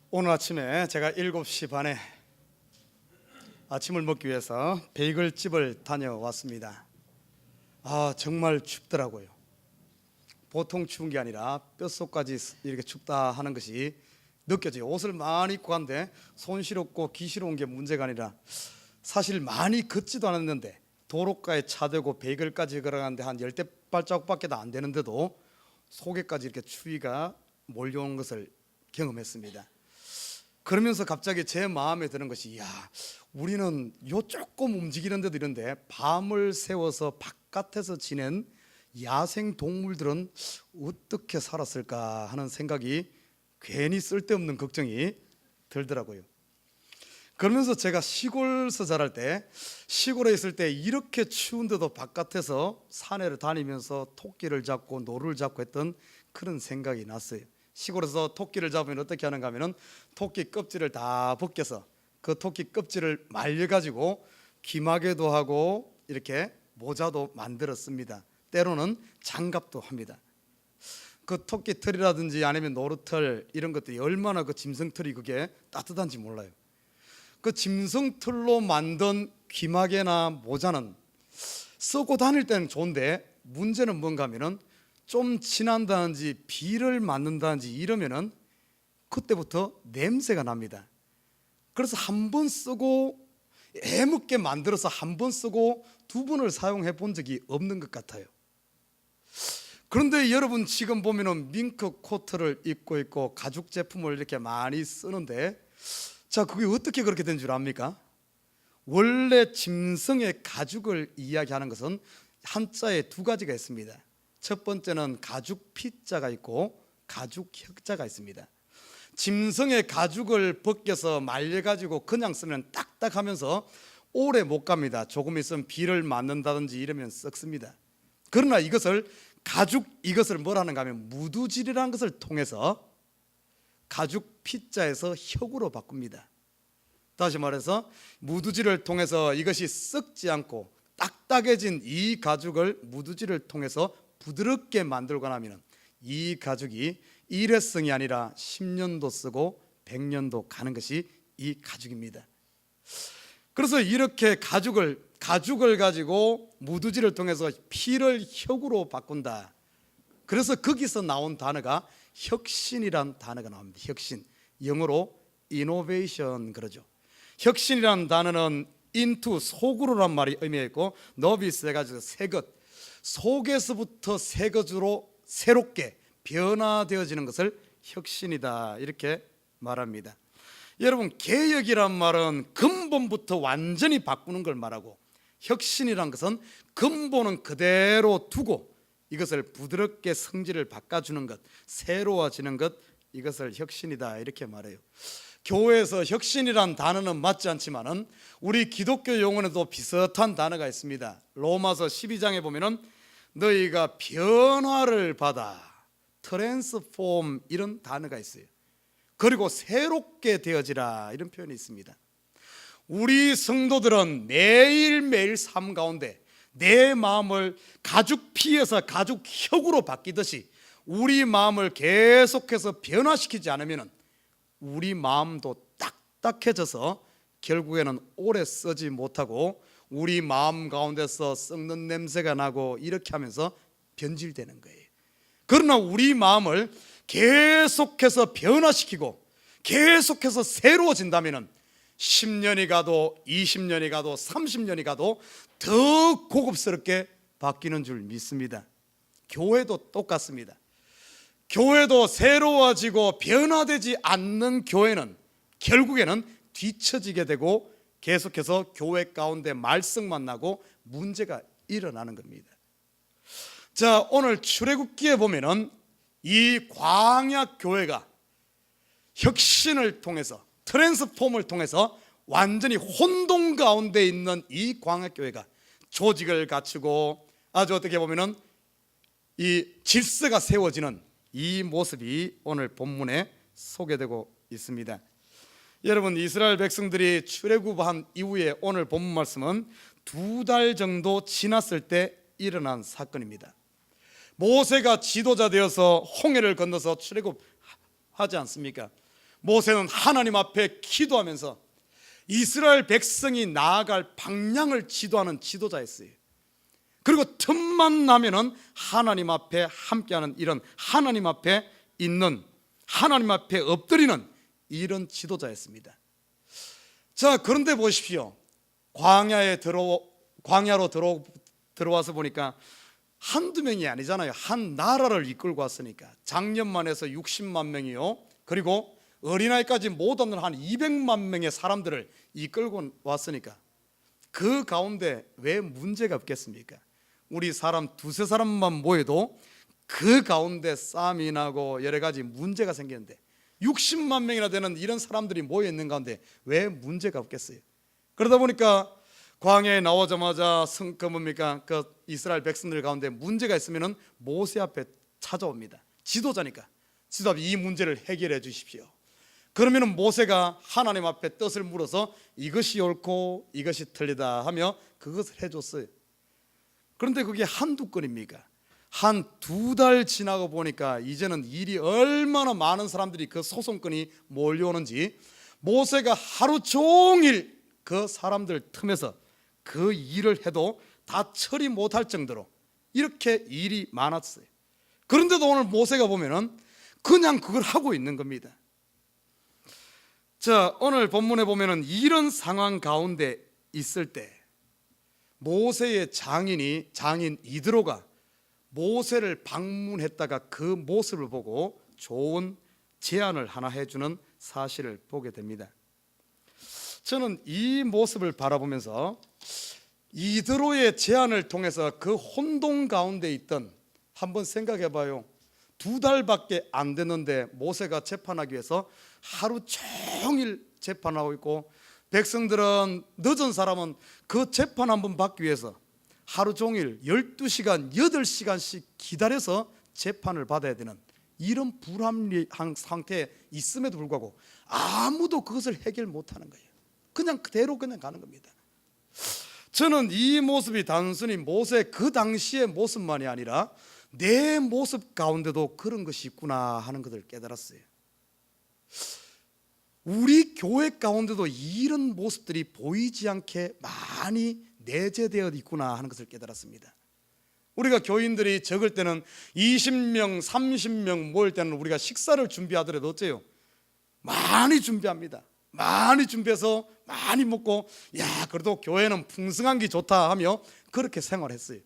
오늘 아침에 제가 7시 반에 아침을 먹기 위해서 베이글집을 다녀왔습니다. 정말 춥더라고요. 보통 추운 게 아니라 뼛속까지 이렇게 춥다 하는 것이 느껴져요. 옷을 많이 입고 간데 손시렵고 기시러운 게 문제가 아니라 사실 많이 걷지도 않았는데 도로가에 차 대고 베이글까지 걸어가는데 한 10대 발자국밖에 안 되는데도 속에까지 이렇게 추위가 몰려온 것을 경험했습니다. 그러면서 갑자기 제 마음에 드는 것이 우리는 요 조금 움직이는데도 이런데 밤을 새워서 바깥에서 지낸 야생 동물들은 어떻게 살았을까 하는 생각이 괜히 쓸데없는 걱정이 들더라고요. 그러면서 제가 시골에서 자랄 때 시골에 있을 때 이렇게 추운데도 바깥에서 산에를 다니면서 토끼를 잡고 노루를 잡고 했던 그런 생각이 났어요. 시골에서 토끼를 잡으면 어떻게 하는가 하면은 토끼 껍질을 다 벗겨서 그 토끼 껍질을 말려가지고 귀마개도 하고 이렇게 모자도 만들었습니다. 때로는 장갑도 합니다. 그 토끼 털이라든지 아니면 노루털 이런 것들이 얼마나 그 짐승털이 그게 따뜻한지 몰라요. 그 짐승털로 만든 귀마개나 모자는 쓰고 다닐 때는 좋은데 문제는 뭔가 하면은 좀 지난다든지 비를 맞는다든지 이러면은 그때부터 냄새가 납니다. 그래서 한 번 쓰고 애먹게 만들어서 한 번 쓰고 두 번을 사용해 본 적이 없는 것 같아요. 그런데 여러분 지금 보면은 밍크 코트를 입고 있고 가죽 제품을 이렇게 많이 쓰는데 자, 그게 어떻게 그렇게 된 줄 압니까? 원래 짐승의 가죽을 이야기하는 것은 한자에 두 가지가 있습니다. 첫 번째는 가죽 피자가 있고 가죽 혁자가 있습니다. 짐승의 가죽을 벗겨서 말려가지고 그냥 쓰면 딱딱하면서 오래 못 갑니다. 조금 있으면 비를 맞는다든지 이러면 썩습니다. 그러나 이것을 이것을 뭐라는가 하면 무두질이라는 것을 통해서 가죽 피자에서 혁으로 바꿉니다. 다시 말해서 무두질을 통해서 이것이 썩지 않고 딱딱해진 이 가죽을 무두질을 통해서 부드럽게 만들고 나면 이 가죽이 일회성이 아니라 10년도 쓰고 100년도 가는 것이 이 가죽입니다. 그래서 이렇게 가죽을 가지고 무두질을 통해서 피를 혁으로 바꾼다. 그래서 거기서 나온 단어가 혁신이란 단어가 나옵니다. 혁신, 영어로 innovation 그러죠. 혁신이란 단어는 into 속으로란 말이 의미가 있고 novice 해가지고 새것, 속에서부터 새 것으로 새롭게 변화되어지는 것을 혁신이다 이렇게 말합니다. 여러분, 개혁이란 말은 근본부터 완전히 바꾸는 걸 말하고 혁신이란 것은 근본은 그대로 두고 이것을 부드럽게 성질을 바꿔주는 것, 새로워지는 것, 이것을 혁신이다 이렇게 말해요. 교회에서 혁신이란 단어는 맞지 않지만은 우리 기독교 용어에도 비슷한 단어가 있습니다. 로마서 12장에 보면은 너희가 변화를 받아, 트랜스폼 이런 단어가 있어요. 그리고 새롭게 되어지라 이런 표현이 있습니다. 우리 성도들은 매일매일 삶 가운데 내 마음을 가죽 피에서 가죽 혁으로 바뀌듯이 우리 마음을 계속해서 변화시키지 않으면 우리 마음도 딱딱해져서 결국에는 오래 쓰지 못하고 우리 마음 가운데서 썩는 냄새가 나고 이렇게 하면서 변질되는 거예요. 그러나 우리 마음을 계속해서 변화시키고 계속해서 새로워진다면 10년이 가도 20년이 가도 30년이 가도 더 고급스럽게 바뀌는 줄 믿습니다. 교회도 똑같습니다. 교회도 새로워지고 변화되지 않는 교회는 결국에는 뒤처지게 되고 계속해서 교회 가운데 말썽만 나고 문제가 일어나는 겁니다. 자, 오늘 출애굽기에 보면은 이 광야 교회가 혁신을 통해서 트랜스폼을 통해서 완전히 혼돈 가운데 있는 이 광야 교회가 조직을 갖추고 아주 어떻게 보면은 이 질서가 세워지는 이 모습이 오늘 본문에 소개되고 있습니다. 여러분, 이스라엘 백성들이 출애굽한 이후에 오늘 본문 말씀은 2달 정도 지났을 때 일어난 사건입니다. 모세가 지도자 되어서 홍해를 건너서 출애굽하지 않습니까? 모세는 하나님 앞에 기도하면서 이스라엘 백성이 나아갈 방향을 지도하는 지도자였어요. 그리고 틈만 나면은 하나님 앞에 함께하는 이런 하나님 앞에 있는 하나님 앞에 엎드리는 이런 지도자였습니다. 자, 그런데 보십시오. 광야로 들어와서 보니까 한두 명이 아니잖아요. 한 나라를 이끌고 왔으니까 작년만 해서 60만 명이요. 그리고 어린아이까지 못 얻는 한 200만 명의 사람들을 이끌고 왔으니까 그 가운데 왜 문제가 없겠습니까? 우리 사람 두세 사람만 모여도 그 가운데 싸움이 나고 여러 가지 문제가 생기는데 60만 명이나 되는 이런 사람들이 모여 있는 가운데 왜 문제가 없겠어요? 그러다 보니까 광야에 나오자마자 뭡니까? 그 이스라엘 백성들 가운데 문제가 있으면은 모세 앞에 찾아옵니다. 지도자니까 지도 앞에 이 문제를 해결해 주십시오. 그러면은 모세가 하나님 앞에 뜻을 물어서 이것이 옳고 이것이 틀리다 하며 그것을 해줬어요. 그런데 그게 한두 건입니까? 한 두 달 지나고 보니까 이제는 일이 얼마나 많은 사람들이 그 소송건이 몰려오는지 모세가 하루 종일 그 사람들 틈에서 그 일을 해도 다 처리 못할 정도로 이렇게 일이 많았어요. 그런데도 오늘 모세가 보면은 그냥 그걸 하고 있는 겁니다. 자, 오늘 본문에 보면은 이런 상황 가운데 있을 때 모세의 장인 이드로가 모세를 방문했다가 그 모습을 보고 좋은 제안을 하나 해주는 사실을 보게 됩니다. 저는 이 모습을 바라보면서 이드로의 제안을 통해서 그 혼돈 가운데 있던, 한번 생각해 봐요. 두 달밖에 안 됐는데 모세가 재판하기 위해서 하루 종일 재판하고 있고, 백성들은 늦은 사람은 그 재판 한번 받기 위해서 하루 종일 12시간 8시간씩 기다려서 재판을 받아야 되는 이런 불합리한 상태에 있음에도 불구하고 아무도 그것을 해결 못하는 거예요. 그냥 그대로 그냥 가는 겁니다. 저는 이 모습이 단순히 모세 그 당시의 모습만이 아니라 내 모습 가운데도 그런 것이 있구나 하는 것을 깨달았어요. 우리 교회 가운데도 이런 모습들이 보이지 않게 많이 내재되어 있구나 하는 것을 깨달았습니다. 우리가 교인들이 적을 때는 20명, 30명 모일 때는 우리가 식사를 준비하더라도 어째요? 많이 준비합니다. 많이 준비해서 많이 먹고, 야, 그래도 교회는 풍성한 게 좋다 하며 그렇게 생활했어요.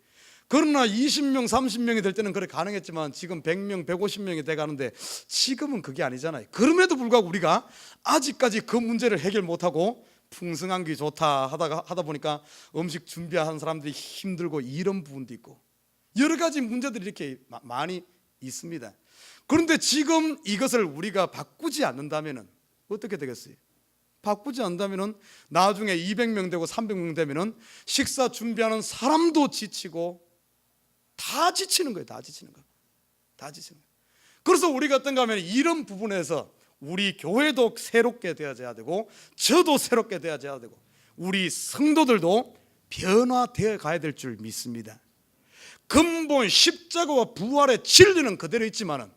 그러나 20명, 30명이 될 때는 그렇게 가능했지만 지금 100명, 150명이 돼 가는데 지금은 그게 아니잖아요. 그럼에도 불구하고 우리가 아직까지 그 문제를 해결 못하고 풍성한 게 좋다 하다 보니까 음식 준비하는 사람들이 힘들고 이런 부분도 있고 여러 가지 문제들이 이렇게 많이 있습니다. 그런데 지금 이것을 우리가 바꾸지 않는다면 어떻게 되겠어요? 바꾸지 않는다면 나중에 200명 되고 300명 되면 식사 준비하는 사람도 지치고 다 지치는 거예요. 다 지치는 거예요. 그래서 우리가 어떤가 하면 이런 부분에서 우리 교회도 새롭게 되어져야 되고 저도 새롭게 되어져야 되고 우리 성도들도 변화되어 가야 될 줄 믿습니다. 근본 십자가와 부활의 진리는 그대로 있지만은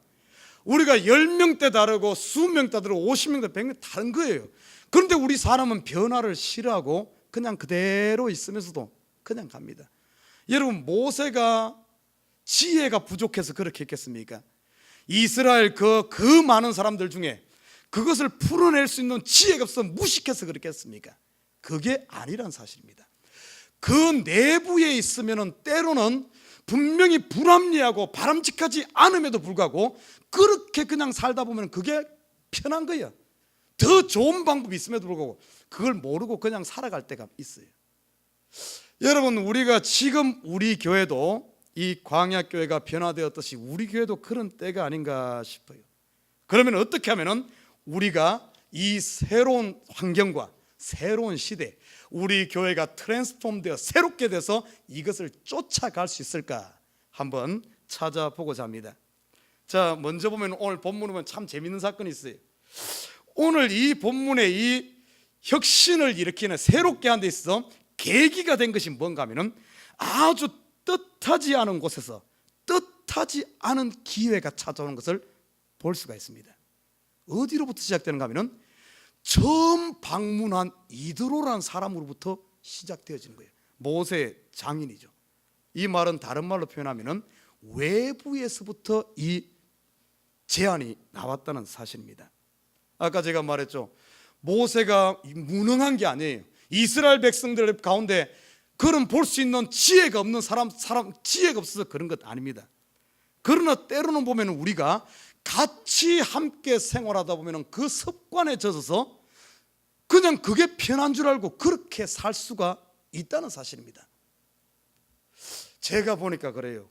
우리가 10명대 다르고 수명대 다르고 50명대 100명 다른 거예요. 그런데 우리 사람은 변화를 싫어하고 그냥 그대로 있으면서도 그냥 갑니다. 여러분, 모세가 지혜가 부족해서 그렇게 했겠습니까? 이스라엘 그 많은 사람들 중에 그것을 풀어낼 수 있는 지혜가 없어 무식해서 그렇게 했습니까? 그게 아니란 사실입니다. 그 내부에 있으면 때로는 분명히 불합리하고 바람직하지 않음에도 불구하고 그렇게 그냥 살다 보면 그게 편한 거예요. 더 좋은 방법이 있음에도 불구하고 그걸 모르고 그냥 살아갈 때가 있어요. 여러분, 우리가 지금 우리 교회도 이 광야교회가 변화되었듯이 우리 교회도 그런 때가 아닌가 싶어요. 그러면 어떻게 하면은 우리가 이 새로운 환경과 새로운 시대, 우리 교회가 트랜스폼되어 새롭게 돼서 이것을 쫓아갈 수 있을까 한번 찾아보고자 합니다. 자, 먼저 보면 오늘 본문을 보면 참 재밌는 사건이 있어요. 오늘 이 본문에 이 혁신을 일으키는 새롭게 하는 데 있어서 계기가 된 것이 뭔가 하면은 아주 뜻하지 않은 곳에서 뜻하지 않은 기회가 찾아오는 것을 볼 수가 있습니다. 어디로부터 시작되는가 하면은 처음 방문한 이드로라는 사람으로부터 시작되어지는 거예요. 모세의 장인이죠. 이 말은 다른 말로 표현하면은 외부에서부터 이 제안이 나왔다는 사실입니다. 아까 제가 말했죠. 모세가 무능한 게 아니에요. 이스라엘 백성들 가운데 그런 볼 수 있는 지혜가 없는 사람 지혜가 없어서 그런 것 아닙니다. 그러나 때로는 보면 우리가 같이 함께 생활하다 보면 그 습관에 젖어서 그냥 그게 편한 줄 알고 그렇게 살 수가 있다는 사실입니다. 제가 보니까 그래요.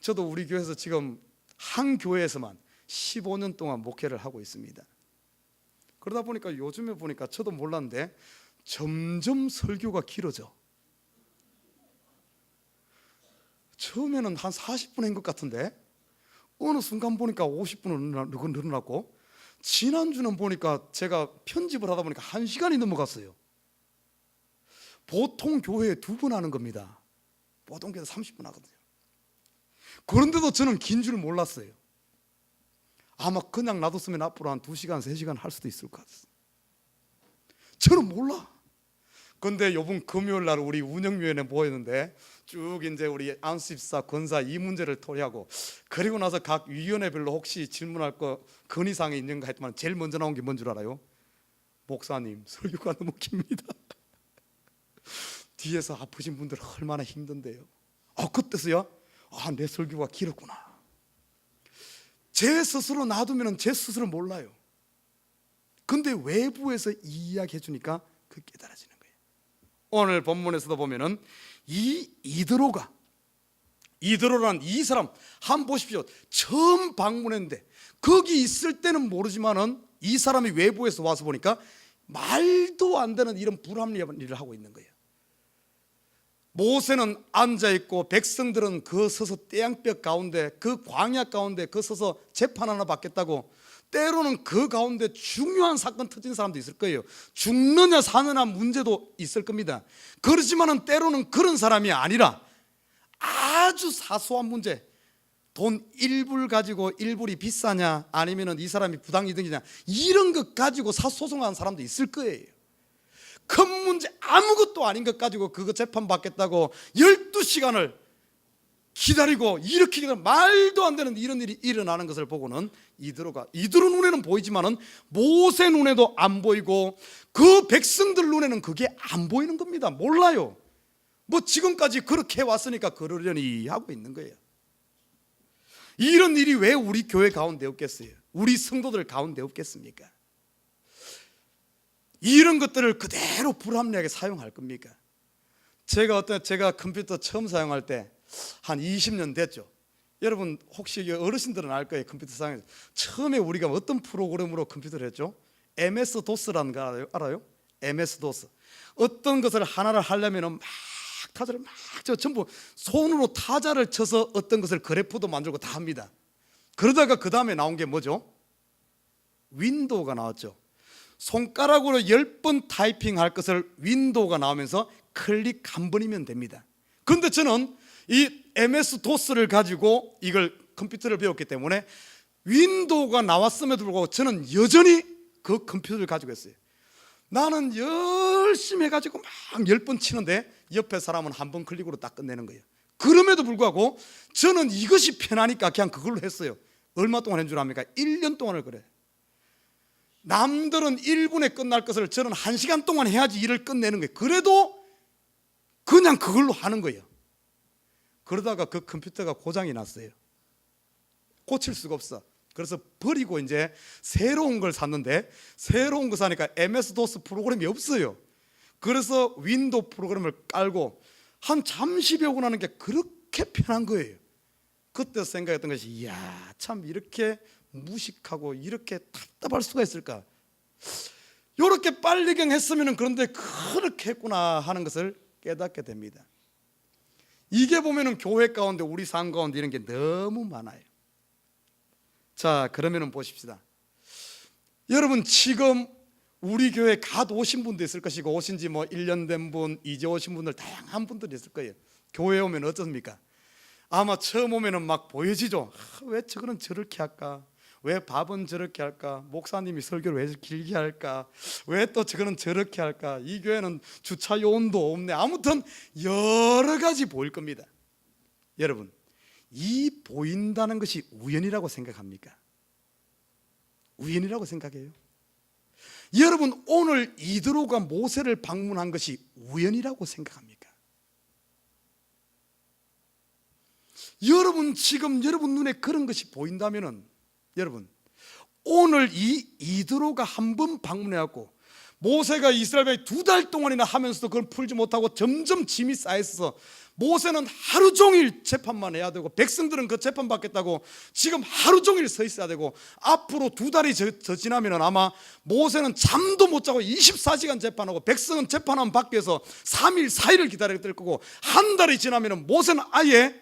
저도 우리 교회에서 지금 한 교회에서만 15년 동안 목회를 하고 있습니다. 그러다 보니까 요즘에 보니까 저도 몰랐는데 점점 설교가 길어져. 처음에는 한 40분인 것 같은데 어느 순간 보니까 50분은 늘어났고, 지난주는 보니까 제가 편집을 하다 보니까 1시간이 넘어갔어요. 보통 교회에 2번 하는 겁니다. 보통 교회 30분 하거든요. 그런데도 저는 긴 줄 몰랐어요. 아마 그냥 놔뒀으면 앞으로 한 2시간, 3시간 할 수도 있을 것 같았어요. 저는 몰라. 근데 이번 금요일 날 우리 운영위원회 모였는데 쭉 이제 우리 안수집사, 권사 이 문제를 토의하고, 그리고 나서 각 위원회별로 혹시 질문할 거 건의사항이 있는가 했더니 제일 먼저 나온 게 뭔 줄 알아요? 목사님 설교가 너무 깁니다. 뒤에서 아프신 분들 얼마나 힘든데요. 그때서야 내 설교가 길었구나. 제 스스로 놔두면 제 스스로 몰라요. 근데 외부에서 이야기해 주니까 그 깨달아지는 거예요. 오늘 본문에서도 보면은 이 이드로란 이 사람 한번 보십시오. 처음 방문했는데 거기 있을 때는 모르지만은 이 사람이 외부에서 와서 보니까 말도 안 되는 이런 불합리한 일을 하고 있는 거예요. 모세는 앉아있고 백성들은 그 서서 태양볕 가운데, 그 광야 가운데 그 서서 재판 하나 받겠다고, 때로는 그 가운데 중요한 사건 터진 사람도 있을 거예요. 죽느냐 사느냐 문제도 있을 겁니다. 그렇지만은 때로는 그런 사람이 아니라 아주 사소한 문제, 돈 1불 가지고 1불이 비싸냐 아니면은 이 사람이 부당이득이냐 이런 것 가지고 사소송하는 사람도 있을 거예요. 큰 문제 아무것도 아닌 것 가지고 그거 재판 받겠다고 12시간을 기다리고 이렇게 기다리고 말도 안 되는 이런 일이 일어나는 것을 보고는 이드로 눈에는 보이지만은 모세 눈에도 안 보이고 그 백성들 눈에는 그게 안 보이는 겁니다. 몰라요. 뭐 지금까지 그렇게 왔으니까 그러려니 하고 있는 거예요. 이런 일이 왜 우리 교회 가운데 없겠어요? 우리 성도들 가운데 없겠습니까? 이런 것들을 그대로 불합리하게 사용할 겁니까? 제가 컴퓨터 처음 사용할 때 한 20년 됐죠. 여러분 혹시 어르신들은 알 거예요. 컴퓨터 사용해서 처음에 우리가 어떤 프로그램으로 컴퓨터를 했죠? MS 도스라는 거 알아요? MS 도스. 어떤 것을 하나를 하려면 막 타자를 전부 손으로 타자를 쳐서 어떤 것을 그래프도 만들고 다 합니다. 그러다가 그 다음에 나온 게 뭐죠? 윈도우가 나왔죠. 손가락으로 10번 타이핑할 것을 윈도우가 나오면서 클릭 한 번이면 됩니다. 그런데 저는 이 MS 도스를 가지고 이걸 컴퓨터를 배웠기 때문에 윈도우가 나왔음에도 불구하고 저는 여전히 그 컴퓨터를 가지고 있어요. 나는 열심히 해가지고 막 10번 치는데 옆에 사람은 한 번 클릭으로 딱 끝내는 거예요. 그럼에도 불구하고 저는 이것이 편하니까 그냥 그걸로 했어요. 얼마 동안 한 줄 압니까? 1년 동안을 그래. 남들은 1분에 끝날 것을 저는 1시간 동안 해야지 일을 끝내는 거예요. 그래도 그냥 그걸로 하는 거예요. 그러다가 그 컴퓨터가 고장이 났어요. 고칠 수가 없어. 그래서 버리고 이제 새로운 걸 샀는데, 새로운 거 사니까 MS-DOS 프로그램이 없어요. 그래서 윈도우 프로그램을 깔고 한 잠시 배우고 나는 게 그렇게 편한 거예요. 그때 생각했던 것이, 이야 참 이렇게 무식하고 이렇게 답답할 수가 있을까. 이렇게 빨리 그냥 했으면 그런데 그렇게 했구나 하는 것을 깨닫게 됩니다. 이게 보면은 교회 가운데 우리 삶 가운데 이런 게 너무 많아요. 자, 그러면은 보십시다. 여러분 지금 우리 교회 갓 오신 분도 있을 것이고, 오신 지 뭐 1년 된 분, 이제 오신 분들 다양한 분들이 있을 거예요. 교회에 오면 어떻습니까? 아마 처음 오면은 막 보여지죠. 왜 저거는 저렇게 할까? 왜 밥은 저렇게 할까? 목사님이 설교를 왜 길게 할까? 왜 또 저거는 저렇게 할까? 이 교회는 주차 요원도 없네. 아무튼 여러 가지 보일 겁니다. 여러분, 이 보인다는 것이 우연이라고 생각합니까? 우연이라고 생각해요? 여러분, 오늘 이드로가 모세를 방문한 것이 우연이라고 생각합니까? 여러분, 지금 여러분 눈에 그런 것이 보인다면은 여러분, 오늘 이 이드로가 한 번 방문해갖고 모세가 이스라엘 백성이 2달 동안이나 하면서도 그걸 풀지 못하고 점점 짐이 쌓여서 모세는 하루 종일 재판만 해야 되고 백성들은 그 재판 받겠다고 지금 하루 종일 서 있어야 되고 앞으로 2달이 더 지나면 아마 모세는 잠도 못 자고 24시간 재판하고 백성은 재판하면 받기 위해서 3일 4일을 기다려야 될 거고 한 달이 지나면 모세는 아예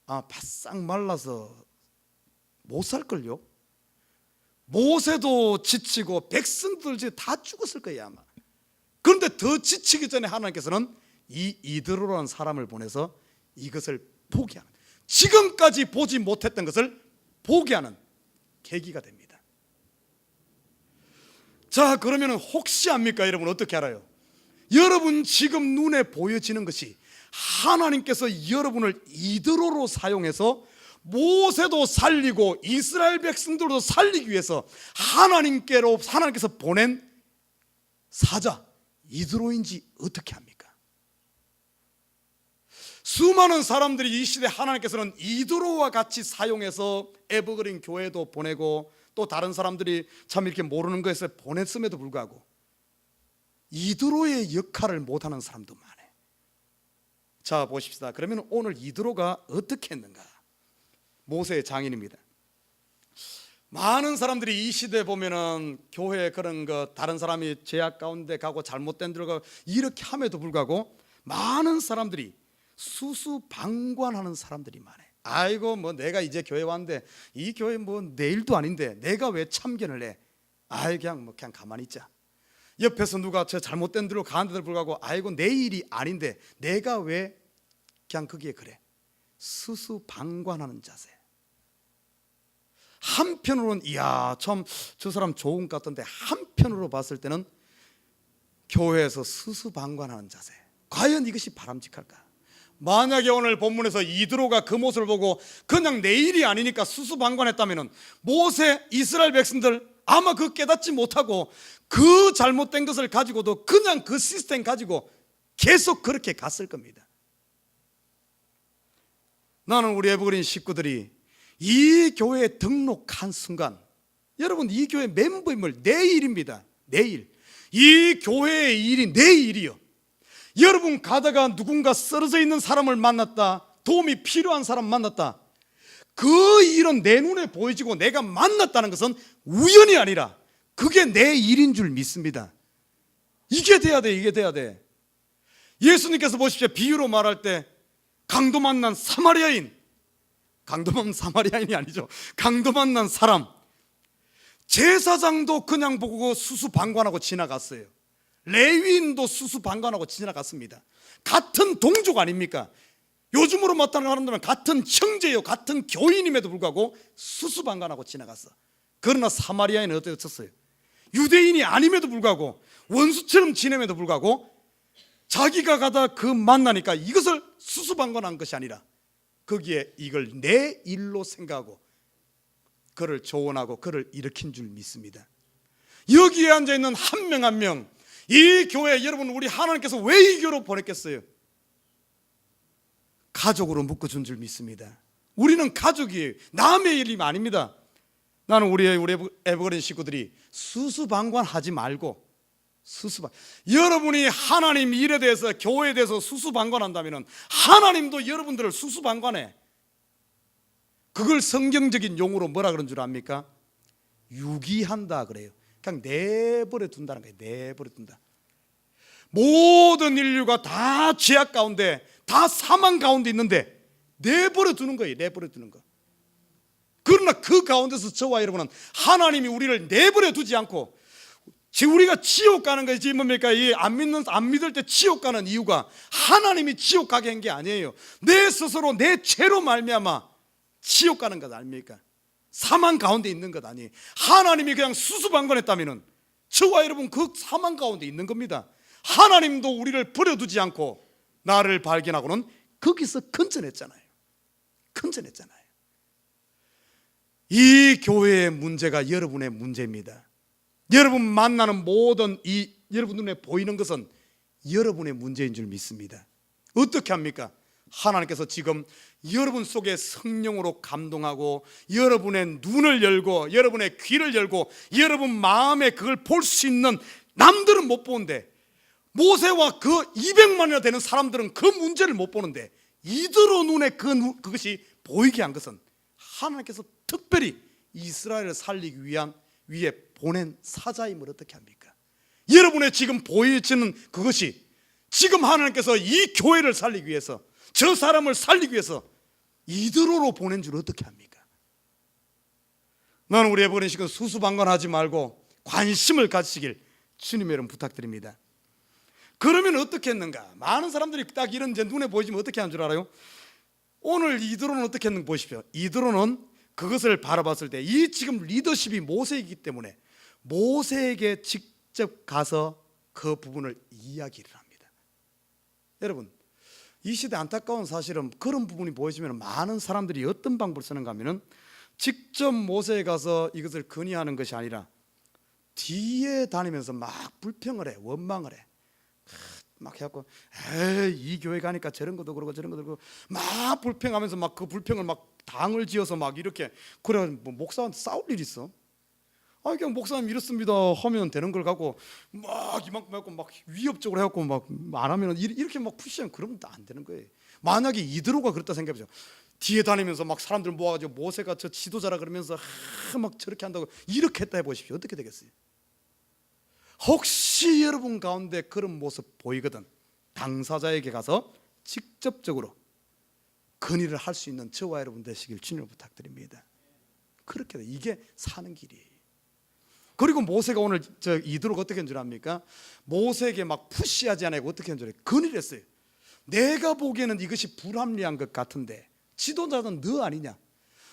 바싹 말라서 못 살걸요. 모세도 지치고 백성들 다 죽었을 거예요 아마. 그런데 더 지치기 전에 하나님께서는 이 이드로라는 사람을 보내서 이것을 보게 하는, 지금까지 보지 못했던 것을 보게 하는 계기가 됩니다. 자, 그러면 혹시 압니까? 여러분 어떻게 알아요? 여러분 지금 눈에 보여지는 것이 하나님께서 여러분을 이드로로 사용해서 모세도 살리고 이스라엘 백성들도 살리기 위해서 하나님께서 보낸 사자 이드로인지 어떻게 합니까? 수많은 사람들이 이 시대 하나님께서는 이드로와 같이 사용해서 에버그린 교회도 보내고 또 다른 사람들이 참 이렇게 모르는 것에서 보냈음에도 불구하고 이드로의 역할을 못하는 사람도 많아요. 자, 보십시다. 그러면 오늘 이드로가 어떻게 했는가? 모세의 장인입니다. 많은 사람들이 이 시대에 보면은 교회에 그런 거 다른 사람이 죄악 가운데 가고 잘못된 데로 가고 이렇게 함에도 불구하고 많은 사람들이 수수방관하는 사람들이 많아요. 아이고 뭐 내가 이제 교회 왔는데 이 교회 뭐 내 일도 아닌데 내가 왜 참견을 해? 아이 그냥 가만히 있자. 옆에서 누가 저 잘못된 데로 가는데도 불구하고 아이고 내 일이 아닌데 내가 왜 그냥 거기에 그래? 수수방관하는 자세. 한편으로는 이야 참 저 사람 좋은 것 같던데 한편으로 봤을 때는 교회에서 수수방관하는 자세, 과연 이것이 바람직할까? 만약에 오늘 본문에서 이드로가 그 모습을 보고 그냥 내 일이 아니니까 수수방관했다면 모세 이스라엘 백성들 아마 그 깨닫지 못하고 그 잘못된 것을 가지고도 그냥 그 시스템 가지고 계속 그렇게 갔을 겁니다. 나는 우리 에버그린 식구들이 이 교회에 등록한 순간 여러분 이 교회 멤버임을 내일입니다. 내일 이 교회의 일이 내일이요. 여러분 가다가 누군가 쓰러져 있는 사람을 만났다, 도움이 필요한 사람 만났다, 그 일은 내 눈에 보여지고 내가 만났다는 것은 우연이 아니라 그게 내 일인 줄 믿습니다. 이게 돼야 돼. 이게 돼야 돼. 예수님께서 보십시오. 비유로 말할 때 강도 만난 사마리아인, 강도 만난 사마리아인이 아니죠. 강도 만난 사람, 제사장도 그냥 보고 수수방관하고 지나갔어요. 레위인도 수수방관하고 지나갔습니다. 같은 동족 아닙니까? 요즘으로 맞다는 사람들은 같은 형제요 같은 교인임에도 불구하고 수수방관하고 지나갔어. 그러나 사마리아인은 어땠었어요? 유대인이 아님에도 불구하고 원수처럼 지냄에도 불구하고 자기가 가다 그 만나니까 이것을 수수방관한 것이 아니라 거기에 이걸 내 일로 생각하고 그를 조언하고 그를 일으킨 줄 믿습니다. 여기에 앉아있는 한 명 한 명, 이 교회 여러분 우리 하나님께서 왜 이 교회로 보냈겠어요? 가족으로 묶어준 줄 믿습니다. 우리는 가족이에요. 남의 일이 아닙니다. 나는 우리 에버그린 식구들이 수수방관하지 말고 여러분이 하나님 일에 대해서 교회에 대해서 수수방관한다면 하나님도 여러분들을 수수방관해. 그걸 성경적인 용어로 뭐라 그런 줄 압니까? 유기한다 그래요. 그냥 내버려 둔다는 거예요. 내버려 둔다. 모든 인류가 다 죄악 가운데 다 사망 가운데 있는데 내버려 두는 거예요. 내버려 두는 거. 그러나 그 가운데서 저와 여러분은 하나님이 우리를 내버려 두지 않고 우리가 지옥 가는 것이 뭡니까? 안 믿을 때 지옥 가는 이유가 하나님이 지옥 가게 한 게 아니에요. 내 스스로 내 죄로 말미암아 지옥 가는 것 아닙니까? 사망 가운데 있는 것 아니에요. 하나님이 그냥 수수방관했다면 저와 여러분 그 사망 가운데 있는 겁니다. 하나님도 우리를 버려두지 않고 나를 발견하고는 거기서 건져냈잖아요. 건져냈잖아요. 이 교회의 문제가 여러분의 문제입니다. 여러분 만나는 모든 이 여러분 눈에 보이는 것은 여러분의 문제인 줄 믿습니다. 어떻게 합니까? 하나님께서 지금 여러분 속에 성령으로 감동하고 여러분의 눈을 열고 여러분의 귀를 열고 여러분 마음에 그걸 볼 수 있는, 남들은 못 보는데 모세와 그 200만이나 되는 사람들은 그 문제를 못 보는데 이들의 눈에 그것이 보이게 한 것은 하나님께서 특별히 이스라엘을 살리기 위해 보낸 사자임을 어떻게 합니까? 여러분의 지금 보이지는 그것이 지금 하나님께서 이 교회를 살리기 위해서, 저 사람을 살리기 위해서 이들로 보낸 줄 어떻게 합니까? 나는 우리 에버랜식은 수수방관하지 말고 관심을 가지시길 주님의 이름 부탁드립니다. 그러면 어떻게 했는가? 많은 사람들이 딱 이런 제 눈에 보이지면 어떻게 하는 줄 알아요? 오늘 이드로는 어떻게 했는가 보십시오. 이드로는 그것을 바라봤을 때 이 지금 리더십이 모세이기 때문에 모세에게 직접 가서 그 부분을 이야기를 합니다. 여러분, 이 시대 안타까운 사실은 그런 부분이 보여지면 많은 사람들이 어떤 방법을 쓰는가 하면은 직접 모세에 가서 이것을 건의하는 것이 아니라 뒤에 다니면서 막 불평을 해, 원망을 해. 막 해갖고 이 교회 가니까 저런 것도 그러고 저런 것도 그러고 막 불평하면서 막 그 불평을 막 당을 지어서 막 이렇게, 그래 뭐 목사한테 싸울 일 있어? 그냥 목사님 이렇습니다 하면 되는 걸 갖고 막 이만큼 해갖고 막 위협적으로 해갖고 막 안 하면 이렇게 막 푸시하면 그러면 안 되는 거예요. 만약에 이드로가 그렇다 생각해보죠. 뒤에 다니면서 막 사람들 모아가지고 모세가 저 지도자라 그러면서 막 저렇게 한다고 이렇게 했다 해보십시오. 어떻게 되겠어요? 혹시 여러분 가운데 그런 모습 보이거든, 당사자에게 가서 직접적으로 건의를 할 수 있는 저와 여러분 되시길 주님을 부탁드립니다. 그렇게 이게 사는 길이에요. 그리고 모세가 오늘 저 이드로가 어떻게 한 줄 압니까? 모세에게 막 푸시하지 않고 어떻게 한 줄 알아요? 건의를 했어요. 내가 보기에는 이것이 불합리한 것 같은데 지도자는 너 아니냐?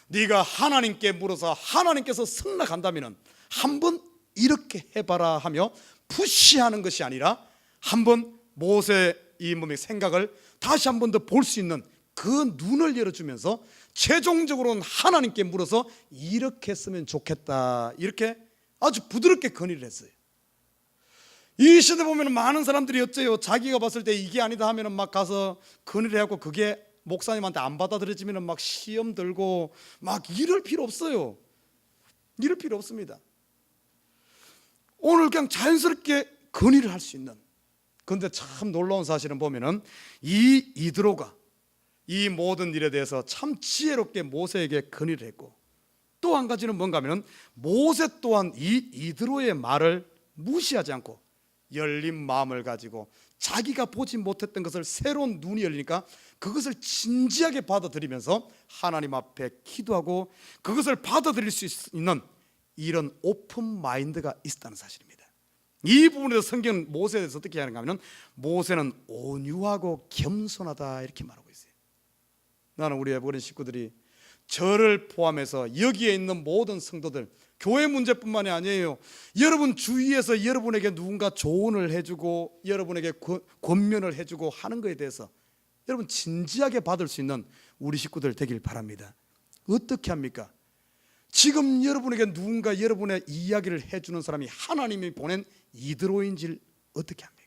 네가 하나님께 물어서 하나님께서 승낙한다면 한번 이렇게 해봐라 하며 푸시하는 것이 아니라 한번 모세 이 몸의 생각을 다시 한 번 더 볼 수 있는 그 눈을 열어주면서 최종적으로는 하나님께 물어서 이렇게 했으면 좋겠다, 이렇게 아주 부드럽게 건의를 했어요. 이 시대 보면 많은 사람들이 어째요, 자기가 봤을 때 이게 아니다 하면 막 가서 건의를 해갖고 그게 목사님한테 안 받아들여지면 막 시험 들고 막 이럴 필요 없어요. 이럴 필요 없습니다. 오늘 그냥 자연스럽게 건의를 할 수 있는. 그런데 참 놀라운 사실은 보면은 이 이드로가 이 모든 일에 대해서 참 지혜롭게 모세에게 건의를 했고, 또 한 가지는 뭔가 하면 모세 또한 이 이드로의 말을 무시하지 않고 열린 마음을 가지고 자기가 보지 못했던 것을 새로운 눈이 열리니까 그것을 진지하게 받아들이면서 하나님 앞에 기도하고 그것을 받아들일 수 있는 이런 오픈 마인드가 있었다는 사실입니다. 이 부분에서 성경은 모세에 대해서 어떻게 하는가 하면 모세는 온유하고 겸손하다 이렇게 말하고 있어요. 나는 우리 에버랜 식구들이 저를 포함해서 여기에 있는 모든 성도들, 교회 문제뿐만이 아니에요. 여러분 주위에서 여러분에게 누군가 조언을 해주고 여러분에게 권면을 해주고 하는 것에 대해서 여러분 진지하게 받을 수 있는 우리 식구들 되길 바랍니다. 어떻게 합니까? 지금 여러분에게 누군가 여러분의 이야기를 해주는 사람이 하나님이 보낸 이드로인지를 어떻게 합니까?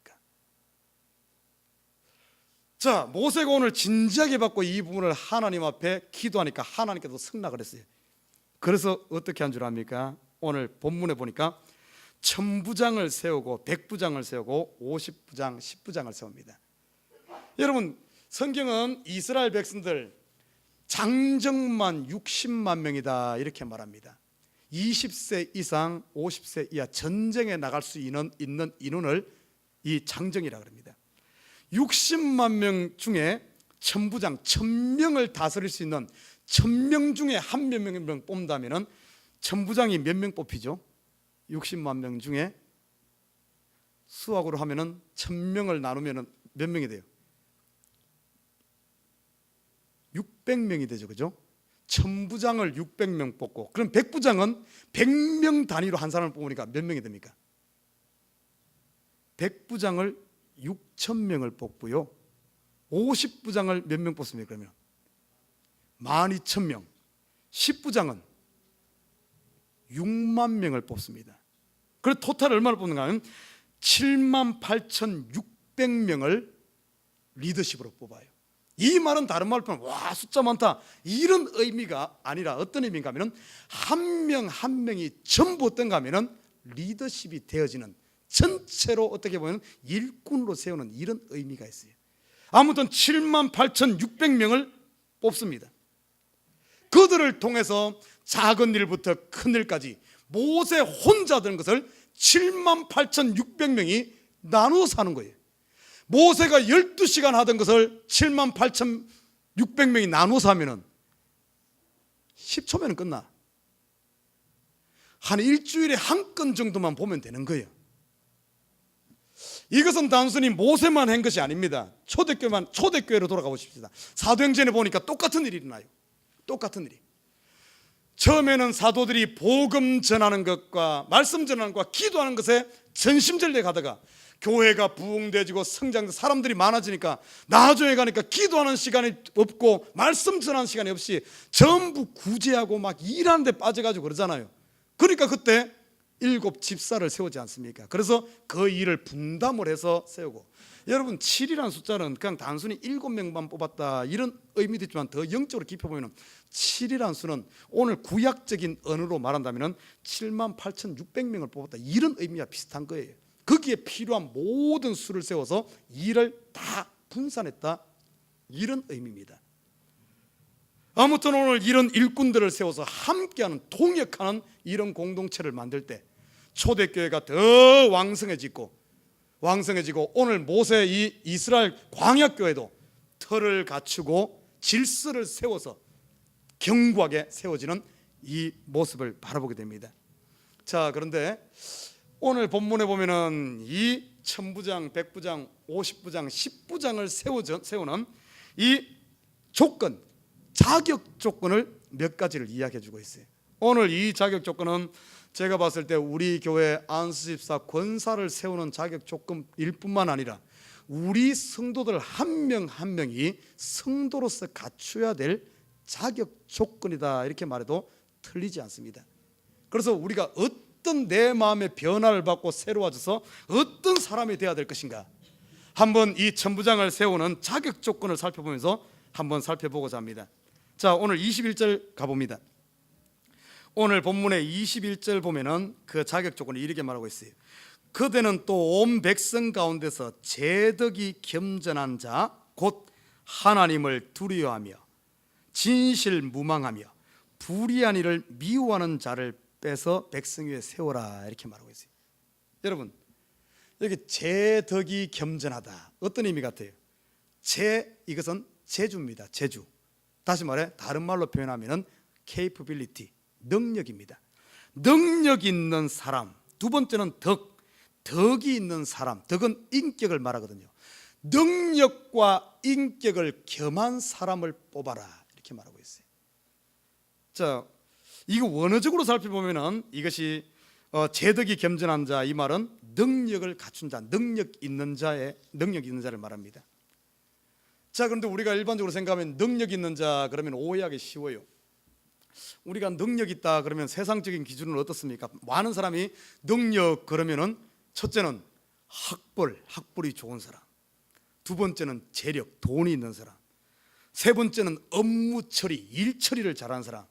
자, 모세가 오늘 진지하게 받고 이 부분을 하나님 앞에 기도하니까 하나님께서 승낙을 했어요. 그래서 어떻게 한 줄 압니까? 오늘 본문에 보니까 1000부장을 세우고 100부장을 세우고 50부장, 10부장을 세웁니다. 여러분, 성경은 이스라엘 백성들 장정만 60만 명이다 이렇게 말합니다. 20세 이상 50세 이하 전쟁에 나갈 수 있는 인원을 이 장정이라고 합니다. 60만 명 중에 1000부장 1000명을 다스릴 수 있는 1000명 중에 한 몇 명 뽑는다면 1000부장이 몇 명 뽑히죠? 60만 명 중에 수학으로 하면은 1000명을 나누면 몇 명이 돼요? 600명이 되죠, 그죠? 천부장을 600명 뽑고, 그럼 백부장은 100명 단위로 한 사람을 뽑으니까 몇 명이 됩니까? 백부장을 6,000명을 뽑고요, 50부장을 몇 명 뽑습니까? 그러면 12,000명. 10부장은 6만 명을 뽑습니다. 그래서 토탈 얼마를 뽑는가 하면 78,600명을 리더십으로 뽑아요. 이 말은 다른 말로 보면 와 숫자 많다 이런 의미가 아니라 어떤 의미인가 하면 한 명 한 명이 전부 어떤가 하면 리더십이 되어지는, 전체로 어떻게 보면 일꾼으로 세우는 이런 의미가 있어요. 아무튼 78,600명을 뽑습니다. 그들을 통해서 작은 일부터 큰 일까지 모세 혼자 된 것을 78,600명이 나누어서 하는 거예요. 모세가 12시간 하던 것을 78,600명이 나누어서 하면 10초면 끝나. 한 일주일에 한 건 정도만 보면 되는 거예요. 이것은 단순히 모세만 한 것이 아닙니다. 초대교회로 돌아가 보십시다. 사도행전에 보니까 똑같은 일이 일어나요. 똑같은 일이. 처음에는 사도들이 복음 전하는 것과 말씀 전하는 것과 기도하는 것에 전심전력하다가 교회가 부흥되지고 성장, 사람들이 많아지니까 나중에 가니까 기도하는 시간이 없고 말씀 전하는 시간이 없이 전부 구제하고 막 일하는 데 빠져가지고 그러잖아요. 그러니까 그때 7 집사를 세우지 않습니까? 그래서 그 일을 분담을 해서 세우고, 여러분 7이라는 숫자는 그냥 단순히 7명만 뽑았다 이런 의미도 있지만 더 영적으로 깊이 보면 7이라는 수는 오늘 구약적인 언어로 말한다면 78,600명을 뽑았다 이런 의미와 비슷한 거예요. 거기에 필요한 모든 수를 세워서 일을 다 분산했다 이런 의미입니다. 아무튼 오늘 이런 일꾼들을 세워서 함께하는 통역하는 이런 공동체를 만들 때 초대교회가 더 왕성해지고 오늘 모세 이 이스라엘 광야교회도 틀을 갖추고 질서를 세워서 견고하게 세워지는 이 모습을 바라보게 됩니다. 자, 그런데 오늘 본문에 보면은 이 천부장, 백부장, 50부장, 10부장을 세우는 이 조건, 자격 조건을 몇 가지를 이야기해 주고 있어요. 오늘 이 자격 조건은 제가 봤을 때 우리 교회 안수집사 권사를 세우는 자격 조건일 뿐만 아니라 우리 성도들 한 명 한 명이 성도로서 갖춰야 될 자격 조건이다 이렇게 말해도 틀리지 않습니다. 그래서 우리가 어떤 내 마음의 변화를 받고 새로워져서 어떤 사람이 되어야 될 것인가, 한번 이 천부장을 세우는 자격 조건을 살펴보면서 한번 살펴보고자 합니다. 자, 오늘 21절 가봅니다. 오늘 본문의 21절 보면은 그 자격 조건을 이렇게 말하고 있어요. 그대는 또 온 백성 가운데서 제덕이 겸전한 자 곧 하나님을 두려워하며 진실무망하며 불의한 일을 미워하는 자를 빼서 백성 위에 세워라 이렇게 말하고 있어요. 여러분 여기 제덕이 겸전하다 어떤 의미 같아요? 이것은 재주입니다. 재주. 다시 말해 다른 말로 표현하면 capability, 능력입니다. 능력 있는 사람. 두 번째는 덕이 있는 사람. 덕은 인격을 말하거든요. 능력과 인격을 겸한 사람을 뽑아라 이렇게 말하고 있어요. 자, 이거 원어적으로 살펴보면은 이것이 제덕이 겸전한 자, 이 말은 능력을 갖춘 자, 능력 있는 자를 말합니다. 자, 그런데 우리가 일반적으로 생각하면 능력 있는 자 그러면 오해하기 쉬워요. 우리가 능력 있다 그러면 세상적인 기준은 어떻습니까? 많은 사람이 능력 그러면은 첫째는 학벌이 좋은 사람, 두 번째는 재력, 돈이 있는 사람, 세 번째는 업무 처리, 일 처리를 잘하는 사람,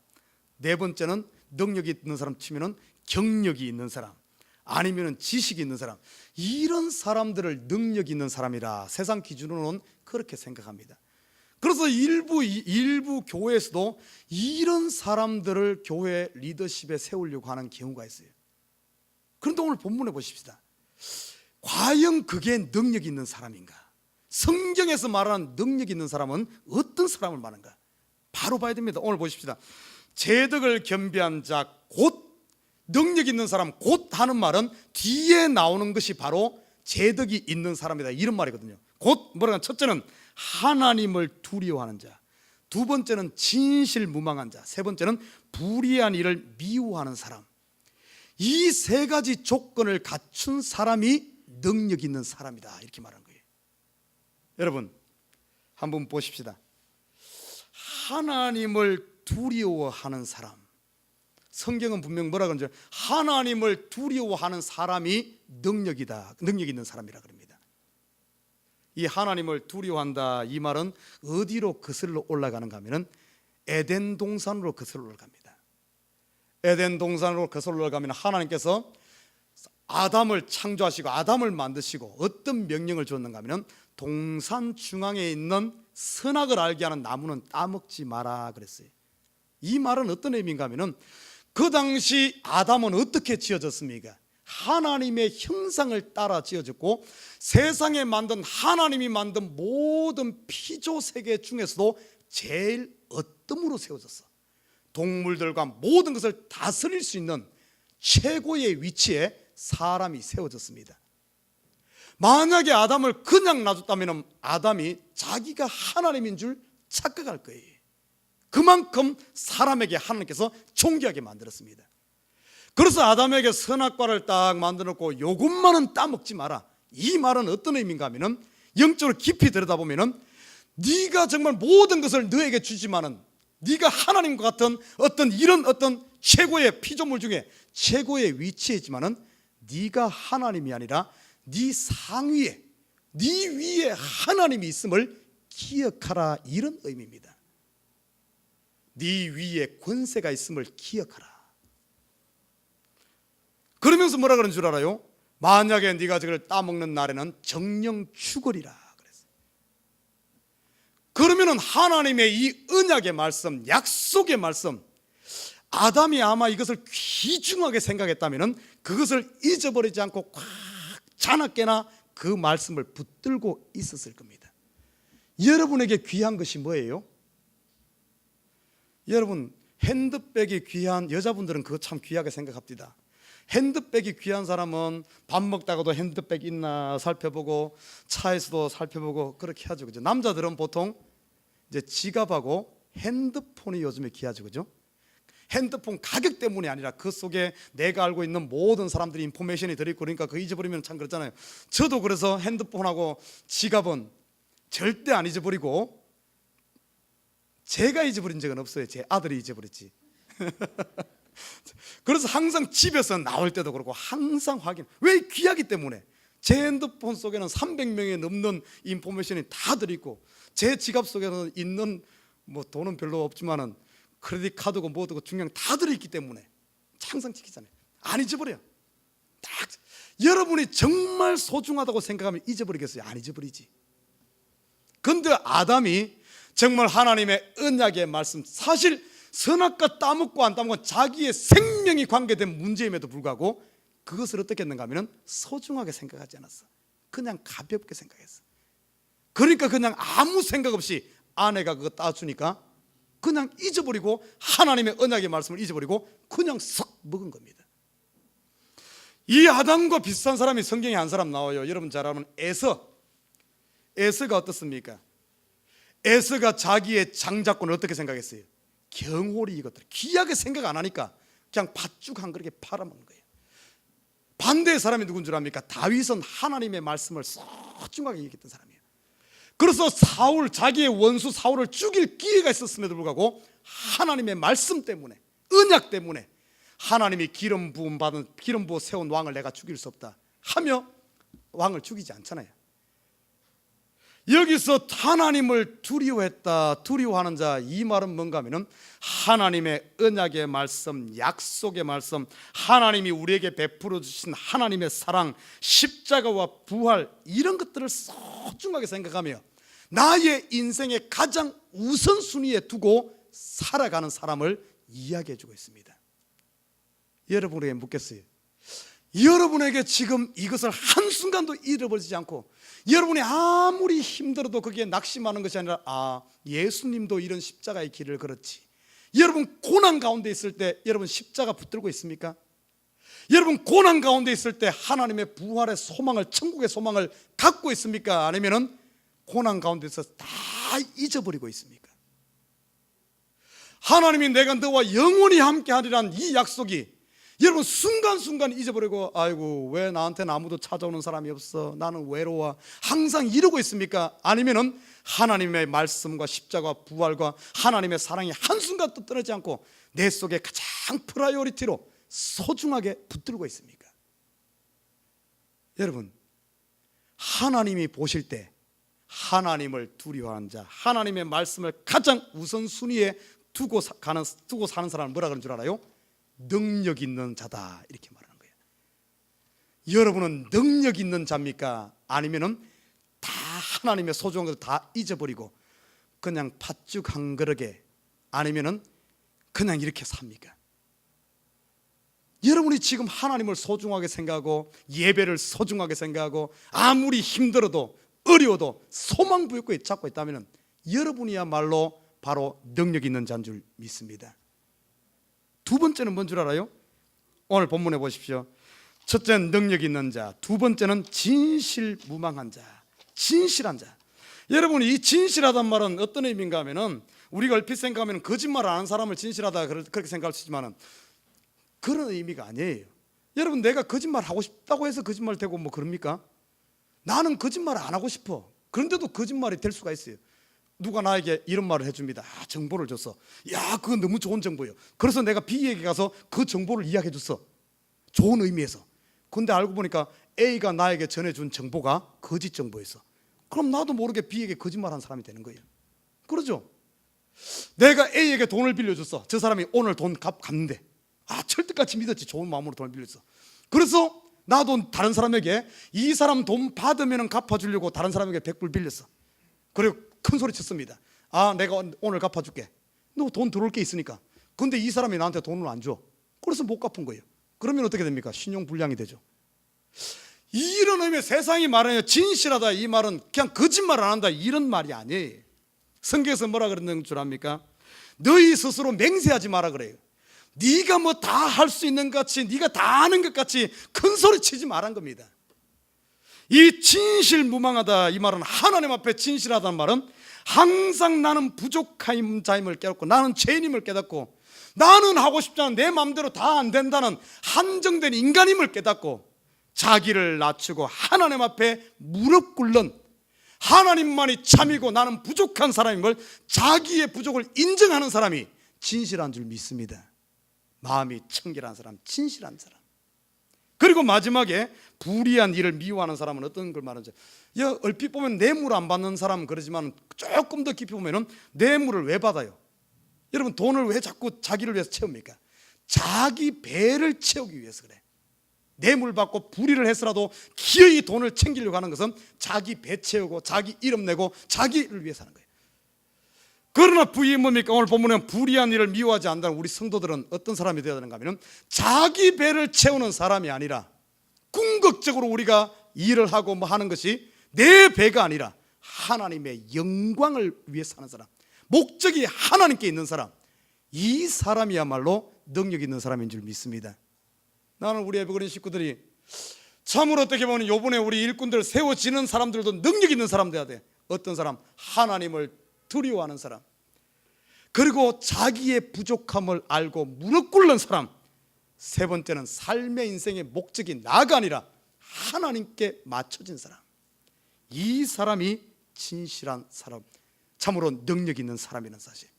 네 번째는 능력이 있는 사람 치면은 경력이 있는 사람, 아니면은 지식이 있는 사람, 이런 사람들을 능력 있는 사람이라 세상 기준으로는 그렇게 생각합니다. 그래서 일부 교회에서도 이런 사람들을 교회 리더십에 세우려고 하는 경우가 있어요. 그런데 오늘 본문에 보십시다. 과연 그게 능력 있는 사람인가? 성경에서 말하는 능력 있는 사람은 어떤 사람을 말하는가? 바로 봐야 됩니다. 오늘 보십시다. 제덕을 겸비한 자 곧 능력 있는 사람, 곧 하는 말은 뒤에 나오는 것이 바로 제덕이 있는 사람이다 이런 말이거든요. 곧 뭐라고 하면 첫째는 하나님을 두려워하는 자, 두 번째는 진실무망한 자, 세 번째는 불의한 일을 미워하는 사람. 이 세 가지 조건을 갖춘 사람이 능력 있는 사람이다, 이렇게 말하는 거예요. 여러분 한번 보십시다. 하나님을 두려워하는 사람, 성경은 분명 뭐라 그러죠? 하나님을 두려워하는 사람이 능력 있는 사람이라 그럽니다. 이 하나님을 두려워한다, 이 말은 어디로 거슬러 올라가는가 하면은 에덴 동산으로 거슬러 올라갑니다. 에덴 동산으로 거슬러 올라가면 하나님께서 아담을 창조하시고 아담을 만드시고 어떤 명령을 줬는가 하면 동산 중앙에 있는 선악을 알게 하는 나무는 따먹지 마라 그랬어요. 이 말은 어떤 의미인가 하면 그 당시 아담은 어떻게 지어졌습니까? 하나님의 형상을 따라 지어졌고 세상에 만든 하나님이 만든 모든 피조 세계 중에서도 제일 어뜸으로 세워졌어. 동물들과 모든 것을 다스릴 수 있는 최고의 위치에 사람이 세워졌습니다. 만약에 아담을 그냥 놔뒀다면 아담이 자기가 하나님인 줄 착각할 거예요. 그만큼 사람에게 하나님께서 존귀하게 만들었습니다. 그래서 아담에게 선악과를 딱 만들어놓고 요것만은 따먹지 마라. 이 말은 어떤 의미인가 하면 영적으로 깊이 들여다보면 네가 정말 모든 것을 너에게 주지만은 네가 하나님과 같은 어떤 이런 어떤 최고의 피조물 중에 최고의 위치에 있지만은 네가 하나님이 아니라 네 상위에, 네 위에 하나님이 있음을 기억하라, 이런 의미입니다. 네 위에 권세가 있음을 기억하라. 그러면서 뭐라 그러는 줄 알아요? 만약에 네가 저걸 따먹는 날에는 정령 죽으리라 그랬어요. 그러면은 하나님의 이 언약의 말씀, 약속의 말씀, 아담이 아마 이것을 귀중하게 생각했다면 그것을 잊어버리지 않고 꽉 자나깨나 그 말씀을 붙들고 있었을 겁니다. 여러분에게 귀한 것이 뭐예요? 여러분 핸드백이 귀한 여자분들은 그거 참 귀하게 생각합니다. 핸드백이 귀한 사람은 밥 먹다가도 핸드백 있나 살펴보고 차에서도 살펴보고 그렇게 하죠, 그죠? 남자들은 보통 이제 지갑하고 핸드폰이 요즘에 귀하죠, 그죠? 핸드폰 가격 때문이 아니라 그 속에 내가 알고 있는 모든 사람들이 인포메이션이 들어있고 그러니까 그거 잊어버리면 참 그렇잖아요. 저도 그래서 핸드폰하고 지갑은 절대 안 잊어버리고, 제가 잊어버린 적은 없어요. 제 아들이 잊어버렸지. 그래서 항상 집에서 나올 때도 그렇고 항상 확인. 왜? 귀하기 때문에. 제 핸드폰 속에는 300명이 넘는 인포메이션이 다 들어있고 제 지갑 속에는 있는 뭐 돈은 별로 없지만은 크레딧 카드고 뭐고 중요한 다 들어있기 때문에 항상 지키잖아요. 안 잊어버려요. 딱 여러분이 정말 소중하다고 생각하면 잊어버리겠어요? 안 잊어버리지. 근데 아담이 정말 하나님의 언약의 말씀, 사실 선악과 따먹고 안 따먹고 자기의 생명이 관계된 문제임에도 불구하고 그것을 어떻게 했는가 하면 소중하게 생각하지 않았어. 그냥 가볍게 생각했어. 그러니까 그냥 아무 생각 없이 아내가 그거 따주니까 그냥 잊어버리고 하나님의 언약의 말씀을 잊어버리고 그냥 썩 먹은 겁니다. 이 아담과 비슷한 사람이 성경에 한 사람 나와요. 여러분 잘 아는 에서가 어떻습니까? 에서가 자기의 장자권을 어떻게 생각했어요? 경홀히 이것들 귀하게 생각 안 하니까 그냥 팥죽 한 그릇에 팔아먹는 거예요. 반대의 사람이 누군 줄 압니까? 다윗은 하나님의 말씀을 소중하게 여겼던 사람이에요. 그래서 자기의 원수 사울을 죽일 기회가 있었음에도 불구하고 하나님의 말씀 때문에, 언약 때문에 하나님이 기름 부어 세운 왕을 내가 죽일 수 없다 하며 왕을 죽이지 않잖아요. 여기서 하나님을 두려워하는 자, 이 말은 뭔가 하면은 하나님의 언약의 말씀, 약속의 말씀, 하나님이 우리에게 베풀어 주신 하나님의 사랑, 십자가와 부활, 이런 것들을 소중하게 생각하며 나의 인생의 가장 우선순위에 두고 살아가는 사람을 이야기해 주고 있습니다. 여러분에게 묻겠어요. 여러분에게 지금 이것을 한순간도 잃어버리지 않고 여러분이 아무리 힘들어도 거기에 낙심하는 것이 아니라 예수님도 이런 십자가의 길을 걸었지. 여러분 고난 가운데 있을 때 여러분 십자가 붙들고 있습니까? 여러분 고난 가운데 있을 때 하나님의 부활의 소망을, 천국의 소망을 갖고 있습니까? 아니면은 고난 가운데서 다 잊어버리고 있습니까? 하나님이 내가 너와 영원히 함께하리란 이 약속이 여러분 순간순간 잊어버리고 아이고 왜 나한테는 아무도 찾아오는 사람이 없어, 나는 외로워, 항상 이러고 있습니까? 아니면은 하나님의 말씀과 십자가 부활과 하나님의 사랑이 한순간도 떨어지지 않고 내 속에 가장 프라이어리티로 소중하게 붙들고 있습니까? 여러분, 하나님이 보실 때 하나님을 두려워하는 자, 하나님의 말씀을 가장 우선순위에 두고 사는 사람은 뭐라 그러는 줄 알아요? 능력 있는 자다, 이렇게 말하는 거예요. 여러분은 능력 있는 자입니까? 아니면은 다 하나님의 소중한 것을 다 잊어버리고 그냥 팥죽 한 그릇에, 아니면은 그냥 이렇게 삽니까? 여러분이 지금 하나님을 소중하게 생각하고 예배를 소중하게 생각하고 아무리 힘들어도 어려워도 소망 부여고 잡고 있다면 여러분이야말로 바로 능력 있는 자인 줄 믿습니다. 두 번째는 뭔 줄 알아요? 오늘 본문에 보십시오. 첫째는 능력 있는 자, 두 번째는 진실무망한 자, 진실한 자. 여러분, 이 진실하단 말은 어떤 의미인가 하면은 우리가 얼핏 생각하면 거짓말 안 하는 사람을 진실하다 그렇게 생각할 수 있지만은 그런 의미가 아니에요. 여러분, 내가 거짓말 하고 싶다고 해서 거짓말 되고 뭐 그럽니까? 나는 거짓말 안 하고 싶어. 그런데도 거짓말이 될 수가 있어요. 누가 나에게 이런 말을 해줍니다. 정보를 줬어. 야, 그건 너무 좋은 정보예요. 그래서 내가 B에게 가서 그 정보를 이야기해 줬어. 좋은 의미에서. 근데 알고 보니까 A가 나에게 전해준 정보가 거짓 정보였어. 그럼 나도 모르게 B에게 거짓말한 사람이 되는 거예요. 그러죠? 내가 A에게 돈을 빌려줬어. 저 사람이 오늘 돈 갚는데 철떡같이 믿었지. 좋은 마음으로 돈을 빌렸어. 그래서 나도 다른 사람에게 이 사람 돈 받으면 갚아주려고 다른 사람에게 100불 빌렸어. 그리고 큰 소리 쳤습니다. 내가 오늘 갚아줄게. 너 돈 들어올 게 있으니까. 근데 이 사람이 나한테 돈을 안 줘. 그래서 못 갚은 거예요. 그러면 어떻게 됩니까? 신용불량이 되죠. 이런 의미의 세상이 말하는 진실하다, 이 말은 그냥 거짓말 안 한다, 이런 말이 아니에요. 성경에서 뭐라 그러는 줄 압니까? 너희 스스로 맹세하지 마라 그래요. 네가 뭐 다 할 수 있는 것 같이, 네가 다 아는 것 같이 큰 소리 치지 말란 겁니다. 이 진실무망하다, 이 말은 하나님 앞에 진실하다는 말은 항상 나는 부족한 자임을 깨닫고 나는 죄인임을 깨닫고 나는 하고 싶지만 내 마음대로 다 안 된다는 한정된 인간임을 깨닫고 자기를 낮추고 하나님 앞에 무릎 꿇는, 하나님만이 참이고 나는 부족한 사람임을, 자기의 부족을 인정하는 사람이 진실한 줄 믿습니다. 마음이 청결한 사람, 진실한 사람. 그리고 마지막에 불의한 일을 미워하는 사람은 어떤 걸 말하는지, 얼핏 보면 뇌물 안 받는 사람은 그러지만 조금 더 깊이 보면은 뇌물을 왜 받아요? 여러분, 돈을 왜 자꾸 자기를 위해서 채웁니까? 자기 배를 채우기 위해서 그래. 뇌물 받고 불의를 해서라도 기어이 돈을 챙기려고 하는 것은 자기 배 채우고 자기 이름 내고 자기를 위해서 하는 거예요. 그러나 부이 뭡니까? 오늘 본문에 불의한 일을 미워하지 않는다는 우리 성도들은 어떤 사람이 되어야 되는가 하면 자기 배를 채우는 사람이 아니라 궁극적으로 우리가 일을 하고 뭐 하는 것이 내 배가 아니라 하나님의 영광을 위해서 하는 사람, 목적이 하나님께 있는 사람, 이 사람이야말로 능력 있는 사람인 줄 믿습니다. 나는 우리 에버그린 식구들이 참으로 어떻게 보면 요번에 우리 일꾼들 세워지는 사람들도 능력 있는 사람 돼야 돼. 어떤 사람? 하나님을 두려워하는 사람, 그리고 자기의 부족함을 알고 무릎 꿇는 사람. 세 번째는 삶의 인생의 목적이 나가 아니라 하나님께 맞춰진 사람. 이 사람이 진실한 사람, 참으로 능력 있는 사람이라는 사실.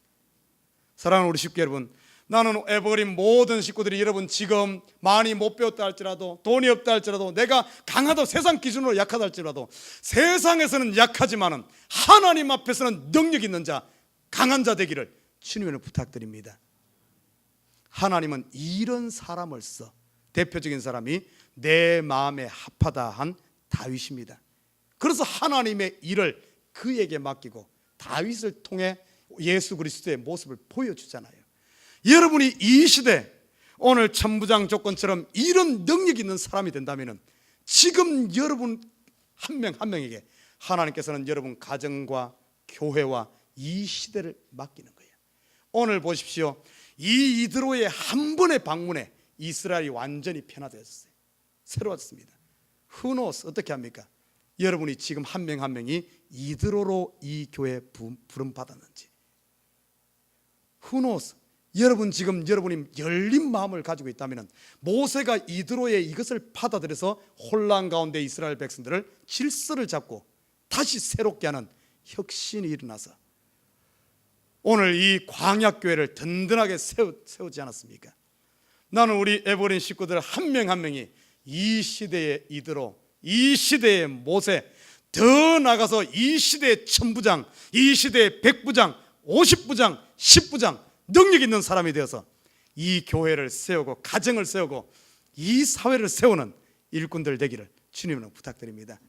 사랑하는 우리 식구 여러분, 나는 에버그린 모든 식구들이 여러분 지금 많이 못 배웠다 할지라도, 돈이 없다 할지라도, 내가 강하다 세상 기준으로 약하다 할지라도, 세상에서는 약하지만은 하나님 앞에서는 능력 있는 자, 강한 자 되기를 주님을 부탁드립니다. 하나님은 이런 사람을 써. 대표적인 사람이 내 마음에 합하다 한 다윗입니다. 그래서 하나님의 일을 그에게 맡기고 다윗을 통해 예수 그리스도의 모습을 보여주잖아요. 여러분이 이 시대 오늘 천부장 조건처럼 이런 능력 있는 사람이 된다면 지금 여러분 한 명 한 명에게 하나님께서는 여러분 가정과 교회와 이 시대를 맡기는 거예요. 오늘 보십시오. 이 이드로의 한 번의 방문에 이스라엘이 완전히 변화되었어요. 새로웠습니다. Who knows? 어떻게 합니까? 여러분이 지금 한 명 한 명이 이드로로 이 교회에 부름 받았는지. Who knows? 여러분이 열린 마음을 가지고 있다면 모세가 이드로의 이것을 받아들여서 혼란 가운데 이스라엘 백성들을 질서를 잡고 다시 새롭게 하는 혁신이 일어나서 오늘 이 광야교회를 든든하게 세우지 않았습니까? 나는 우리 에버린 식구들 한 명 한 명이 이 시대의 이드로, 이 시대의 모세, 더 나가서 이 시대의 천부장, 이 시대의 백부장, 50부장, 10부장 능력 있는 사람이 되어서 이 교회를 세우고 가정을 세우고 이 사회를 세우는 일꾼들 되기를 주님으로 부탁드립니다.